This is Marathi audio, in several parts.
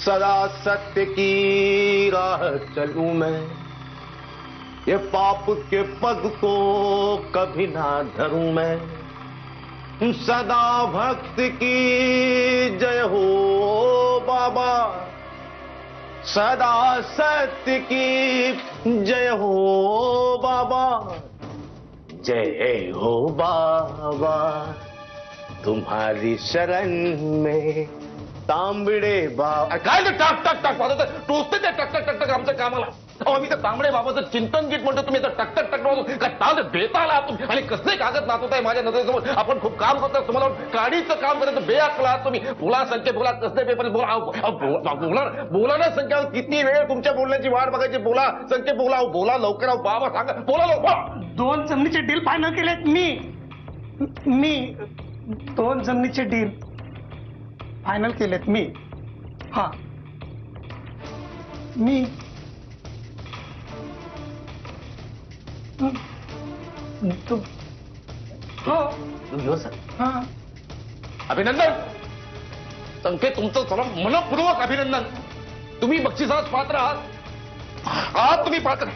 सदा सत्य की राह चलूं मैं, ये पाप के पग को कभी ना धरूं मैं। सदा भक्त की जय हो बाबा, सदा सत्य की जय हो बाबा, जय हो बाबा, तुम्हारी शरण में तांबडे बाबा। काय ते टक टक टक वाजत टोचते ते टक टक टक टक आमच्या कामाला। अहो मी तर तांबडे बाबाचं चिंतन गीत म्हणतो, तुम्ही तर टक टक टक वाजवतो काय? ताल बेताला तुम्ही आणि कसले कागद नाचवताय माझ्या नजरेसमोर। आपण खूप काम करतो, तुम्हाला काडीचं काम करायचं बेअक्कल आहात तुम्ही। बोला संख्या बोला, कसले पेपर बोला, बोला ना संख्या। किती वेळ तुमच्या बोलण्याची वाट बघायची? बोला संख्या बोला, बोला लवकर बाबा सांगा, बोला लवकर। 2 जमिनीचे डील फायनल केलेत मी 2 जमिनीचे डील फायनल केलेत मी। हा मी तू हो हा अभिनंदन संख्ये, तुमचं सर्व मनपूर्वक अभिनंदन। तुम्ही बक्षिसास पात्र आहात तुम्ही पात्र।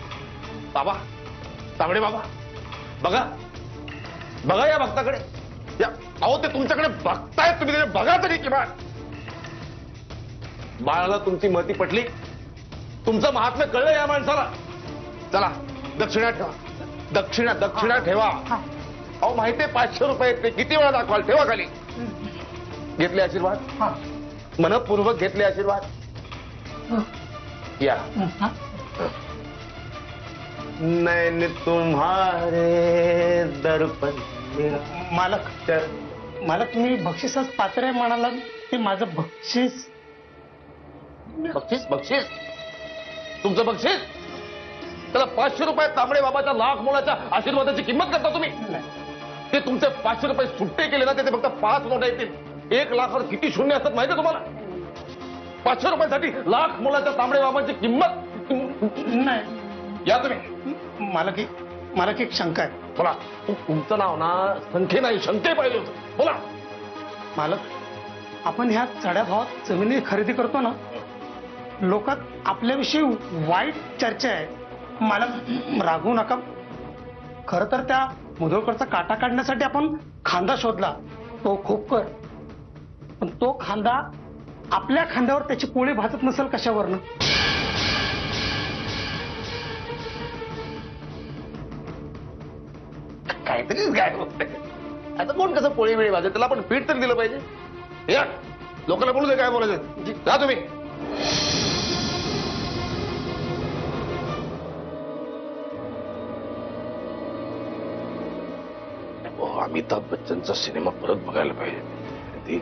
बाबा तांबडे बाबा बघा बघा या भक्ताकडे, या अहो ते तुमच्याकडे बघतायत, तुम्ही त्याने बघा तरी किमान। बाळाला तुमची महती पटली, तुमचं महात्म्य कळलं या माणसाला। चला दक्षिणा ठेवा, दक्षिणा ठेवा। अहो माहितीये 500 रुपये ते किती वेळा दाखवाल? ठेवा खाली। घेतले आशीर्वाद, मनपूर्वक घेतले आशीर्वाद। या नैन तुम्हारे दर्पण मालक तुम्ही बक्षिसाच पात्र आहे म्हणाला, ते माझं बक्षीस तुमचं बक्षीस? त्याला 500 रुपये तांबडे बाबाच्या लाख मोलाच्या आशीर्वादाची किंमत करता तुम्ही? ते तुमचे 500 रुपये सुट्टे केले ना, ते फक्त 5 नोटा येतील। 1 लाखावर किती शून्य असतात माहिती आहे तुम्हाला? 500 रुपयासाठी लाख मोलाच्या तांबडे बाबाची किंमत नाही। या तुम्ही। मला एक शंका आहे। बोला। तुमचं नाव ना संख्ये नाही, शंके पाहिजे होतं। बोला। मालक, आपण ह्या चढ्या भावात जमिनी खरेदी करतो ना, लोकात आपल्याविषयी वाईट चर्चा आहे। मालक रागवू नका, खर तर त्या मुधोळकरचा काटा काढण्यासाठी आपण खांदा शोधला, तो खोपकर। पण तो खांदा आपल्या खांद्यावर त्याची पोळी भाजत नसेल कशावरनं? काहीतरीच काय होतंय आता? कोण कसं पोळी वेळी भाजत? त्याला आपण पीठ तरी दिलं पाहिजे। या लोकांना बोलू दे काय बोलायचं, जा तुम्ही। अमिताभ बच्चनचा सिनेमा परत बघायला पाहिजे।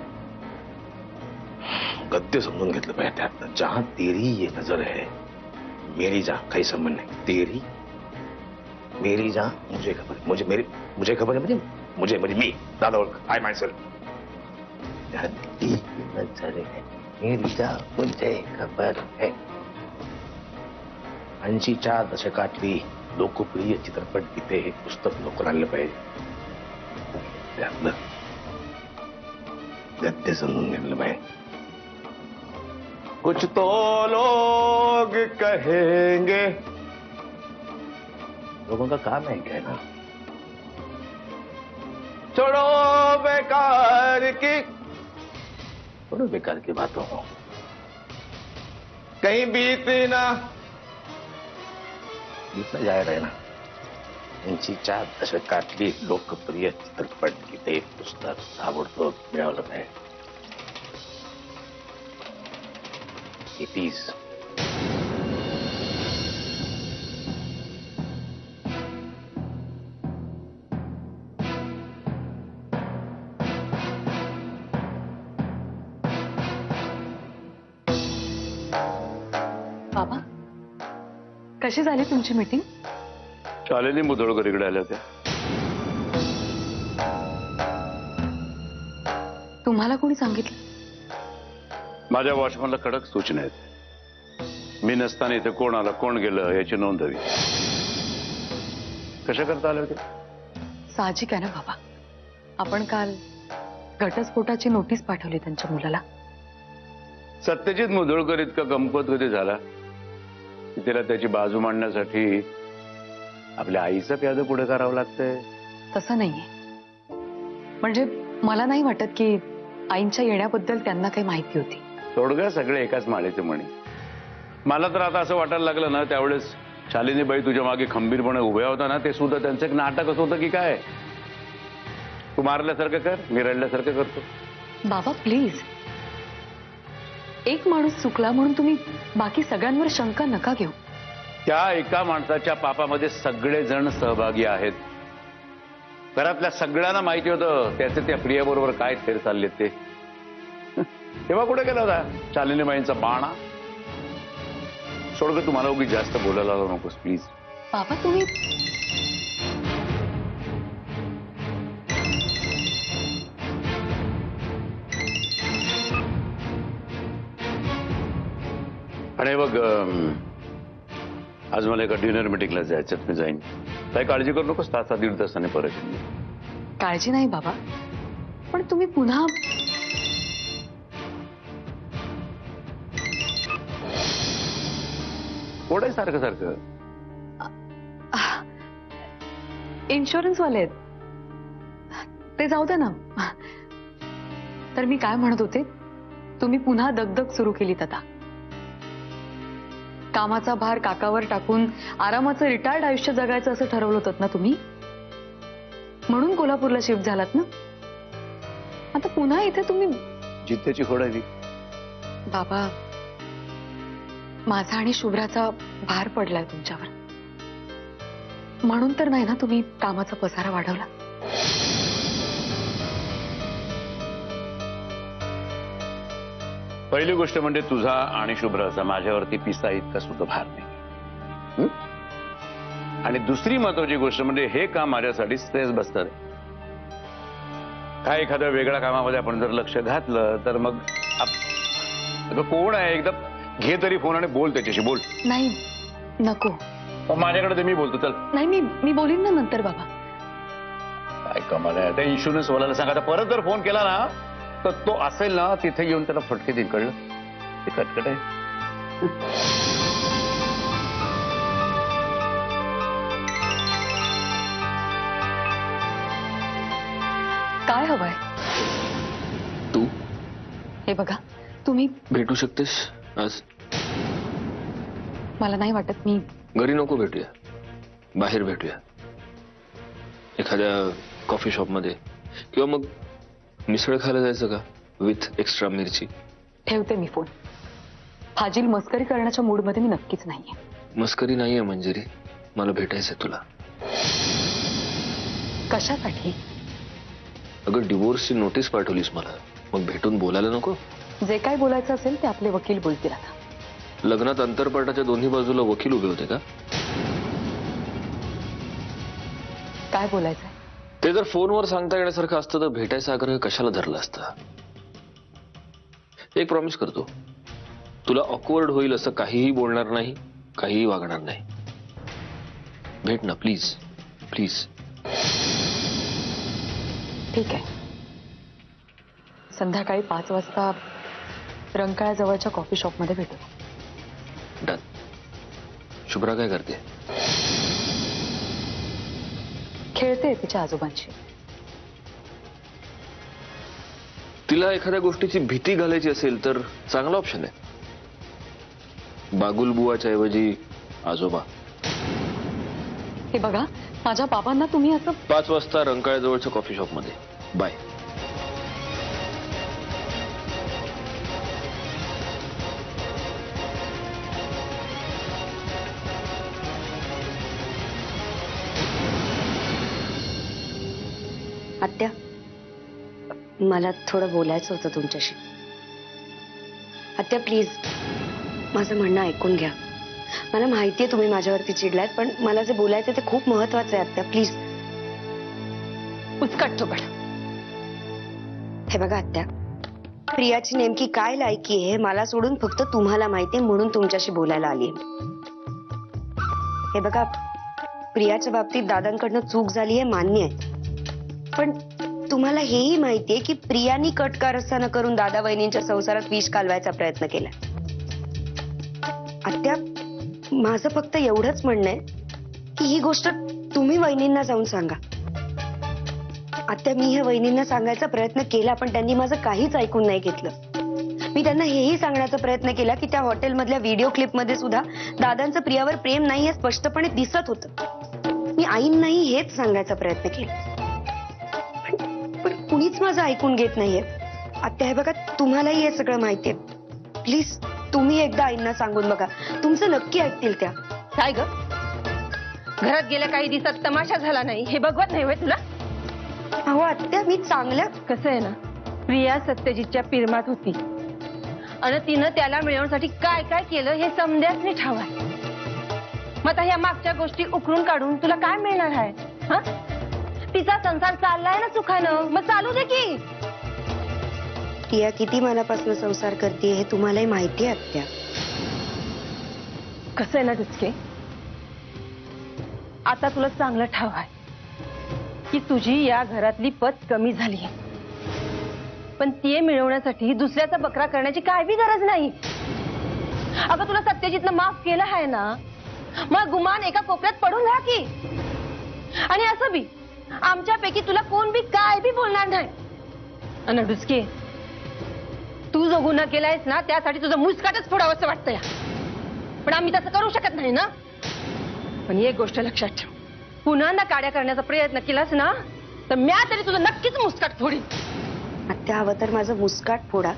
गद्य समजून घेतलं पाहिजे त्यातनं। जहां तेरी ये नजर है मेरी जहां काही संबंध नाही। तेरी मेरी जहां मुझे खबर है, मुझे खबर है, मुझे मी दादा ओळख आय माय सेल्फ। नजर है मेरी जहां मुझे खबर है। 80च्या दशकातली लोकप्रिय चित्रपट गीते हे पुस्तक लोकांना आणलं पाहिजे। त्यातलं गद्य समजून घेतलं पाहिजे। कुछ तो लोग कहेंगे, लोगों का काम है कहना, छोड़ो बेकार की बातों को, कहीं बीतना जाय रहे ना। 80च्या दशकातली लोकप्रिय चित्रपट गीते पुस्तक ताबडतोब मिळवलं पाहिजे। बाबा कशी झाली तुमची मीटिंग? शालिनी मुधोळकर इकडे आल्या होत्या। तुम्हाला कोणी सांगितलं? माझ्या वॉचमनला कडक सूचना आहेत। मी नसताना इथे कोण आला कोण गेलं याची नोंद हवी। कशा करता आले होते? साहजिक आहे ना बाबा, आपण काल घटस्फोटाची नोटीस पाठवली त्यांच्या मुलाला। सत्यजित मुधोळकर इतका गमकत कधी झाला की त्याला त्याची बाजू मांडण्यासाठी आपल्या आईचं प्याद पुढे करावं लागतंय? तसं नाहीये. म्हणजे मला नाही वाटत की आईंच्या येण्याबद्दल त्यांना काही माहिती होती. तोडगा सगळे एकाच माळेचे म्हणे. मला तर आता असं वाटायला लागलं ना, त्यावेळेस शालिनीबाई तुझ्या मागे खंबीरपणे उभ्या होता ना, ते सुद्धा त्यांचं एक नाटकच होतं की काय? तू मारल्यासारखं कर, मी रडल्यासारखं करतो. बाबा प्लीज, एक माणूस चुकला म्हणून तुम्ही बाकी सगळ्यांवर शंका नका घेऊ. त्या एका माणसाच्या पापामध्ये सगळेजण सहभागी आहेत. घरातल्या सगळ्यांना माहिती होतं त्याचे त्या प्रियाबरोबर काय खेळ चालले ते. तेव्हा कुठे गेला होता शालिनीबाईंचा बाणा? सोड ग, तुम्हाला उगीच जास्त बोलायला लावू नकोस प्लीज. बाबा तुम्ही आणि बघ, आज मला एका डिनर मिटिंगला जायचं, मी जाईन. काही काळजी करू नकोस, तासा दीड तासाने परत येईन. काळजी नाही बाबा, पण तुम्ही पुन्हा कोण आहे सारखं सारखं? इन्शुरन्स वाले आहेत ते, जाऊ दे ना. तर मी काय म्हणत होते, तुम्ही पुन्हा दगदग सुरू केलीत आता. कामाचा भार काकावर टाकून आरामाचं रिटायर्ड आयुष्य जगायचं असं ठरवलं होतं ना तुम्ही, म्हणून कोल्हापूरला शिफ्ट झालात ना. आता पुन्हा इथे तुम्ही जिद्दची खोड आहे. बाबा, माझा आणि शुभ्राचा भार पडलाय तुमच्यावर, म्हणून तर नाही ना तुम्ही कामाचा पसारा वाढवला. पहिली गोष्ट म्हणजे तुझा आणि शुभ्राचा माझ्यावरती पिसा इतका सुद्धा भार नाही. आणि दुसरी महत्वाची गोष्ट म्हणजे हे काम माझ्यासाठी स्ट्रेस बसतं. काय एखाद्या वेगळ्या कामामध्ये आपण जर लक्ष घातलं तर मग कोण आहे, एकदा घे तरी फोन आणि बोल त्याच्याशी, बोल. नाही नको, माझ्याकडे ते मी बोलतो. चल. नाही, मी बोलीन ना नंतर बाबा. काय कमाल आहे. त्या इन्शुरन्स वाल्याला सांगा परत जर फोन केला ना तर तो असेल ना तिथे येऊन त्याला फटके देईल, कळलं? ते कटकट आहे. काय हवंय? तू हे बघा, तुम्ही भेटू शकतेस आज? मला नाही वाटत. मी घरी नको भेटूया, बाहेर भेटूया, एखाद्या कॉफी शॉप मध्ये, किंवा मग मिसळ खायला जायचं का, विथ एक्स्ट्रा मिरची. ठेवते मी फोन. फाजील मस्करी करण्याच्या मूड मध्ये मी नक्कीच नाहीये. मस्करी नाहीये मंजिरी, मला भेटायचंय तुला. कशासाठी? अगं डिवोर्सची नोटीस पाठवलीस मला, मग भेटून बोलायला नको? जे काय बोलायचं असेल ते आपले वकील बोलतील. आता लग्नात अंतरपाटाच्या दोन्ही बाजूला वकील उभे होते का? काय बोलायचंय? ते जर फोनवर सांगता येण्यासारखं असतं तर भेटायचा आग्रह कशाला धरला असता? एक प्रॉमिस करतो, तुला ऑकवर्ड होईल असं काहीही बोलणार नाही, काहीही वागणार नाही. भेट ना प्लीज, प्लीज. ठीक आहे. संध्याकाळी 5 वाजता रंकाळ्याजवळच्या कॉफी शॉप मध्ये भेटू. डन. शुभ्रा काय करते? खेळते तिच्या आजोबांशी. तिला एखाद्या गोष्टीची भीती घालायची असेल तर चांगला ऑप्शन आहे. बागुलबुवाच्या ऐवजी आजोबा. हे बघा, माझ्या बाबांना तुम्ही असं. 5 वाजता रंकाळ्याजवळच्या कॉफी शॉप मध्ये. बाय. आत्या, मला थोडं बोलायचं होतं तुमच्याशी. आत्या प्लीज, माझं म्हणणं ऐकून घ्या. मला माहितीये तुम्ही माझ्यावरती चिडलात, पण मला जे बोलायचं ते खूप महत्वाचं आहे आत्या, प्लीज. उचकट चुकट. हे बघा आत्या, प्रियाची नेमकी काय लायकी आहे मला सोडून फक्त तुम्हाला माहिती आहे, म्हणून तुमच्याशी बोलायला आली. हे बघा, प्रियाच्या बाबतीत दादांकडनं चूक झाली आहे, मान्य आहे, पण तुम्हाला हेही माहितीये की प्रियानी कट कारस्थाना करून दादा वहिनींच्या संसारात विष कालवायचा प्रयत्न केला. आत्या, माझं फक्त एवढंच म्हणणं आहे की ही गोष्ट तुम्ही वहिनींना जाऊन सांगा. आत्या, मी ह्या वहिनींना सांगायचा प्रयत्न केला पण त्यांनी माझं काहीच ऐकून नाही घेतलं. मी त्यांना हेही सांगण्याचा प्रयत्न केला की त्या हॉटेलमधल्या व्हिडिओ क्लिपमध्ये सुद्धा दादांचं प्रियावर प्रेम नाही हे स्पष्टपणे दिसत होतं. मी आईंनाही हेच सांगायचा प्रयत्न केला पण कुणीच माझं ऐकून घेत नाहीये. आत्या, हे बघा, तुम्हालाही हे सगळं माहितीये. प्लीज तुम्ही एकदा आईंना सांगून बघा, तुमचं नक्की ऐकतील त्या. काय ग, घरात गेल्या काही दिवसात तमाशा झाला नाही हे बघवत नाही होय तुला? अहो आत्या, मी चांगल्या कसं आहे ना, प्रिया सत्यजितच्या पिरमात होती आणि तिनं त्याला मिळवण्यासाठी काय काय केलं हे समजायच नाही ठाव आहे. मग आता ह्या मागच्या गोष्टी उकरून काढून तुला काय मिळणार आहे? हा, तिचा संसार चाललाय ना सुखानं, मग चालू दे की. प्रिया किती मनापासून संसार करते हे तुम्हालाही माहिती आहे आत्या. कसं आहे ना डुचके, आता तुला चांगलं ठाव आहे की तुझी या घरातली पत कमी झाली आहे, पण ती मिळवण्यासाठी दुसऱ्याचा बकरा करण्याची काय बी गरज नाही. अगं, तुला सत्यजितनं माफ केलं आहे ना, मग गुमान एका कोपऱ्यात पडून राहा की. आणि असं बी आमच्यापैकी तुला कोण बी काय बी बोलणार नाही. अन डुचके, तू जो गुन्हा केलायस ना त्यासाठी तुझं मुस्काटच फोडावं असं वाटतंय, पण आम्ही तसं करू शकत नाही ना. पण एक गोष्ट लक्षात ठेव, पुन्हा काड्या करण्याचा प्रयत्न केलास ना तर म्या तरी तुझं नक्कीच मुस्काट फोडीन. आत्या, हवं तर माझं मुस्काट फोडा,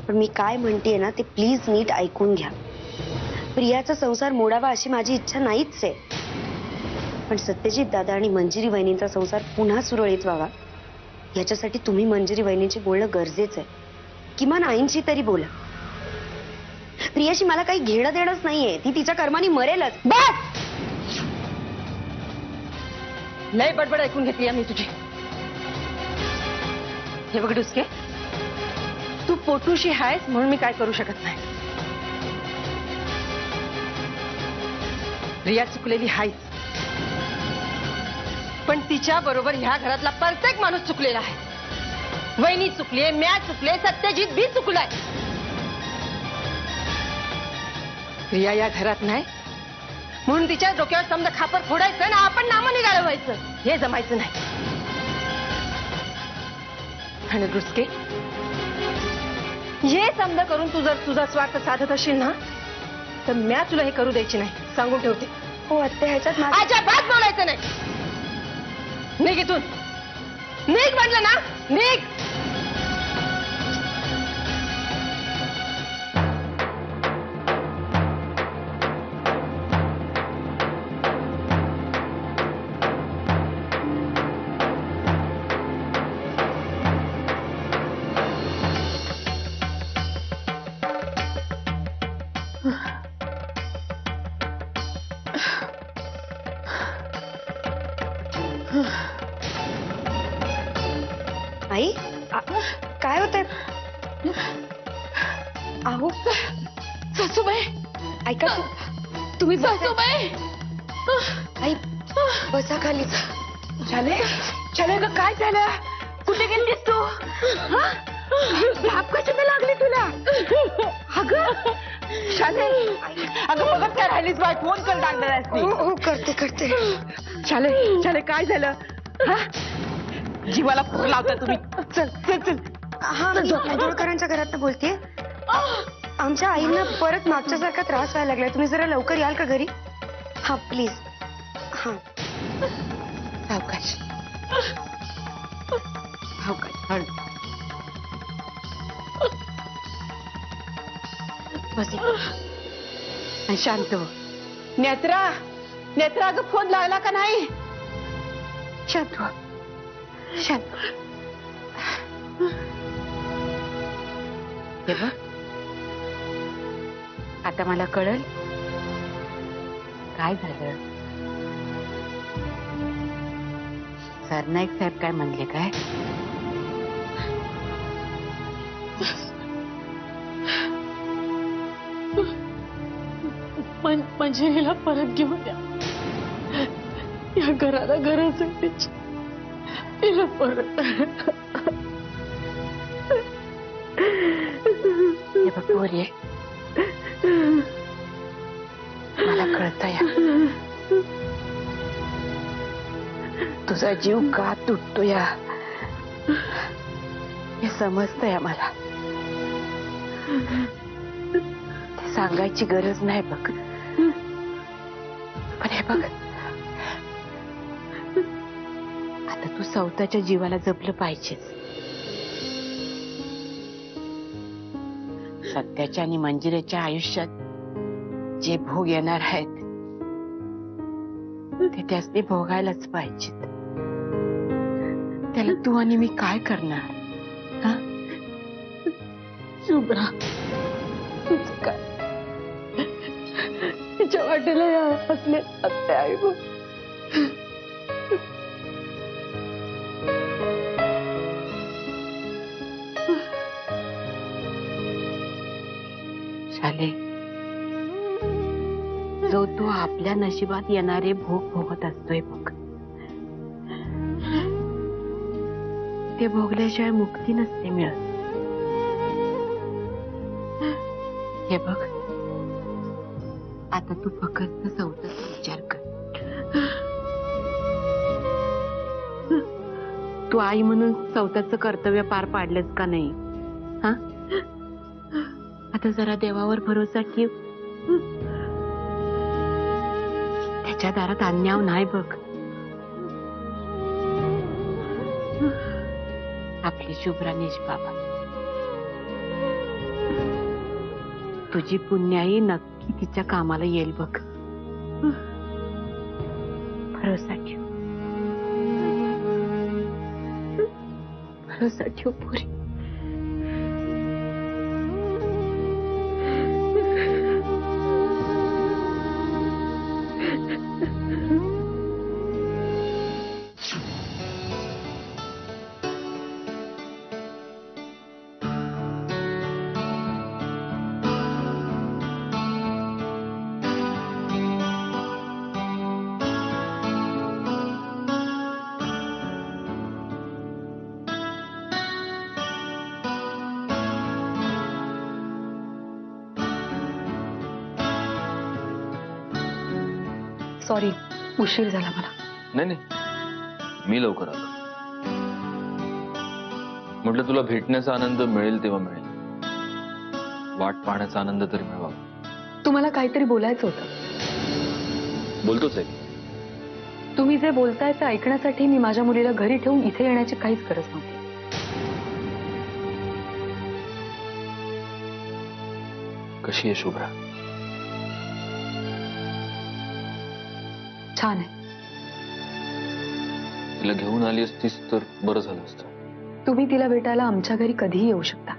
पण मी काय म्हणतेय ना ते प्लीज नीट ऐकून घ्या. प्रियाचा संसार मोडावा अशी माझी इच्छा नाहीच आहे, पण सत्यजित दादा आणि मंजिरी वहिनींचा संसार पुन्हा सुरळीत व्हावा याच्यासाठी तुम्ही मंजिरी वहिनींची बोलणं गरजेचं आहे. किमान आईंशी तरी बोला. प्रियाशी मला काही घेणं देणंच नाहीये, ती तिच्या कर्माने मरेलच. बस, लय बडबड ऐकून घेतली आम्ही तुझी. हे बघ डुसके, तू पोटूशी आहेस म्हणून मी काय करू शकत नाही. रिया चुकलेली आहेच, पण तिच्या बरोबर ह्या घरातला प्रत्येक माणूस चुकलेला आहे. वहिनी चुकले, म्या चुकले, सत्यजित बी चुकलाय. रिया या घरात नाही म्हणून तिच्या डोक्यावर समजा खापर फोडायचं ना आपण नामं निघालं व्हायचं, हे जमायचं नाही. आणि दुसके, हे समजा करून तू जर तुझा स्वार्थ साधत असशील ना तर म्या तुला हे करू द्यायची नाही, सांगून ठेवते. हो आत्या, ह्याच्यात अजिबात बोलायचं नाही. निघ इथून, निघ म्हटलं ना, निघ. आई, काय होतंय? अहो सासूबाई, ऐका, तुम्ही सासूबाई, आई बसा खाली. झाले झाले ग, काय झालं? कुठे गेलीस तू? धाप कशाने लागली तुला? अगं शाले, अगं बघत काय राहिलीस बाय, फोन कर डॉक्टरांनी. हो करते. शाले शाले, काय झालं? जीवाला फोन लावता तुम्ही. चल चल चल. हा, मी मुंडोळकरांच्या घरात बोलतेय. आमच्या आईंना परत मागच्यासारखा त्रास व्हायला लागलाय. तुम्ही जरा लवकर याल का घरी? हा प्लीज. हा, सावकाश सावकाश. बस आणि शांत हो. नेत्रा नेत्रा, अगं फोन लावला का नाही? शांत हो, शांत. हे बघ, आता मला कळलं काय झालं. सरनाईक साहेब काय म्हणले काय? मंजिरीला परत घेऊन द्या. या घराला गरज आहे त्याची. तिला परत हे बघ पोरी, मला कळतंय तुझा जीव का तुटतो या, हे समजतंय मला. ते सांगायची गरज नाही बघ. पण हे बघ, आता तू स्वतःच्या जीवाला जपलं पाहिजेस. सत्याच्या आणि मंजिरेच्या आयुष्यात जे भोग येणार आहेत ते त्यासनी भोगायलाच पाहिजेत. त्याला तू आणि मी काय करणार? हा? शुभ्रा, तुझं काय? तिच्या वाटेला या असले सत्य आहे बघ. शाले, जो तो आपल्या नशिबात येणारे भोग भोगत असतोय बघ, ते भोगल्याशिवाय मुक्ती नसते मिळत. हे बघ, आता तू फक्त स्वतःचा विचार कर. तू आई म्हणून स्वतःचं कर्तव्य पार पाडलंस का नाही? हा, आता जरा देवावर भरोसा ठेव. त्याच्या दारात अन्याय नाही बघ. आपली शुभ्रा निष्पाप, तुझी पुण्याई नक्की तिच्या कामाला येईल बघ. भरोसा ठेव, भरोसा ठेव पुरी. सॉरी, उशीर झाला मला. नाही नाही, मी लवकर आलो. म्हटलं तुला भेटण्याचा आनंद मिळेल तेव्हा मिळेल, वाट पाहण्याचा आनंद तरी मिळवा. तुम्हाला काहीतरी बोलायचं होतं. बोलतोच आहे. तुम्ही जे बोलताय ते ऐकण्यासाठी मी माझ्या मुलीला घरी ठेवून इथे येण्याची काहीच गरज नव्हती. कशी आहे शुभ्रा? छान आहे. तिला घेऊन आली असतीस तर बरं झालं असतं. तुम्ही तिला भेटायला आमच्या घरी कधीही येऊ शकता.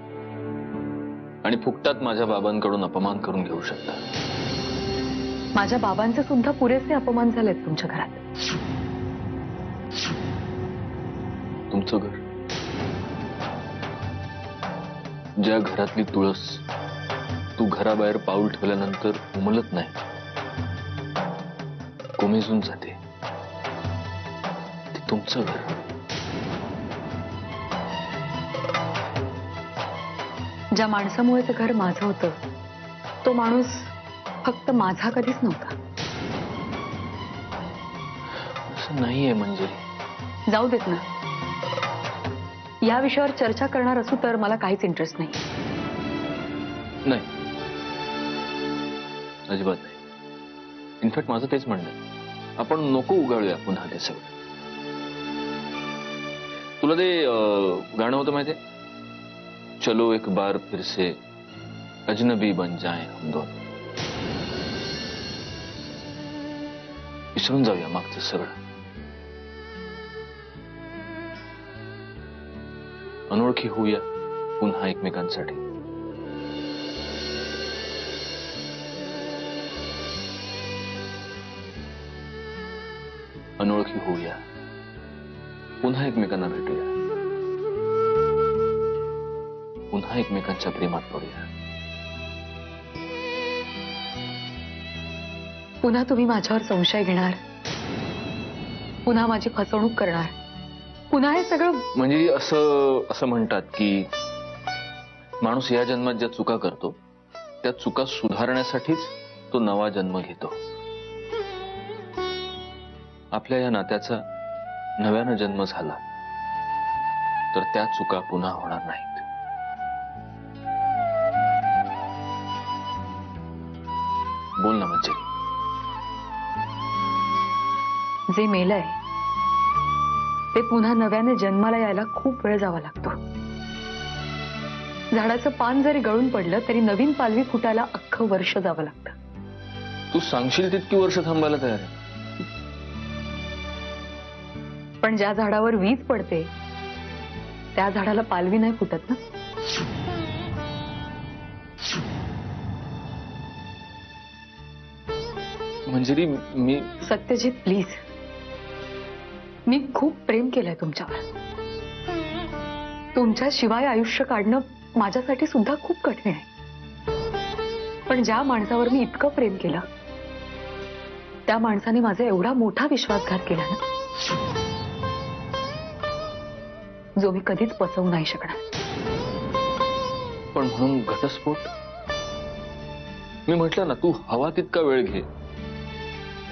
आणि फुकटात माझ्या बाबांकडून अपमान करून घेऊ शकता. माझ्या बाबांचे सुद्धा पुरेसे अपमान झालेत तुमच्या घरात. तुमचं घर, ज्या घरातली तुळस तू घराबाहेर पाऊल ठेवल्यानंतर उमलत नाही, कोमेजून जाते, ते तुमचं घर. ज्या माणसामुळे ते घर माझं होतं तो माणूस फक्त माझा कधीच नव्हता. असं नाहीये मंजिरी. जाऊ देत ना. या विषयावर चर्चा करणार असू तर मला काहीच इंटरेस्ट नाही. नाही, अजिबात नाही. इनफॅक्ट माझं तेच म्हणणं आहे, आपण नको उगाळूया पुन्हा ते सगळं. तुला ते गाणं होतं माहितीये, चलो एक बार फिर से अजनबी बन जाए हम दोन. विसरून जाऊया मागचं सगळं. अनोळखी होऊया पुन्हा एकमेकांसाठी. अनोळखी होऊया, पुन्हा एकमेकांना भेटूया, पुन्हा एकमेकांच्या प्रेमात पडूया. पुन्हा तुम्ही माझ्यावर संशय घेणार, पुन्हा माझी फसवणूक करणार, पुन्हा हे सगळं म्हणजे असं म्हणतात की माणूस या जन्मात ज्या चुका करतो त्या चुका सुधारण्यासाठीच तो नवा जन्म घेतो. आपल्या या नात्याचा नव्यानं जन्म झाला तर त्या चुका पुन्हा होणार नाहीत. बोल ना मंजिरी. जे मेलंय ते पुन्हा नव्याने जन्माला यायला खूप वेळ जावा लागतो. झाडाचं पान जरी गळून पडलं तरी नवीन पालवी फुटायला अख्खं वर्ष जावं लागतं. तू सांगशील तितकी वर्ष थांबायला तयार आहे. पण ज्या झाडावर वीज पडते त्या झाडाला पालवी नाही फुटत ना. मंजिरी मी सत्यजित प्लीज, मी खूप प्रेम केलंय तुमच्यावर. तुमच्याशिवाय आयुष्य काढणं माझ्यासाठी सुद्धा खूप कठीण आहे. पण ज्या माणसावर मी इतकं प्रेम केलं त्या माणसाने माझा एवढा मोठा विश्वासघात केला ना जो मी कधीच पचवू नाही शकणार. पण म्हणून घटस्फोट? मी म्हटलं ना तू हवा तितका वेळ घे,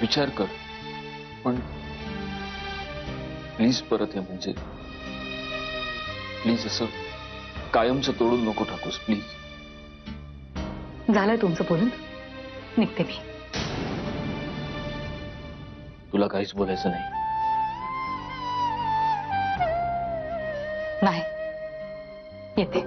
विचार कर, पण प्लीज परत ये. म्हणजे प्लीज असं कायमचं तोडून नको टाकूस प्लीज. झालंय तुमचं बोलून, निघते मी. तुला काहीच बोलायचं नाही? नाही, येते.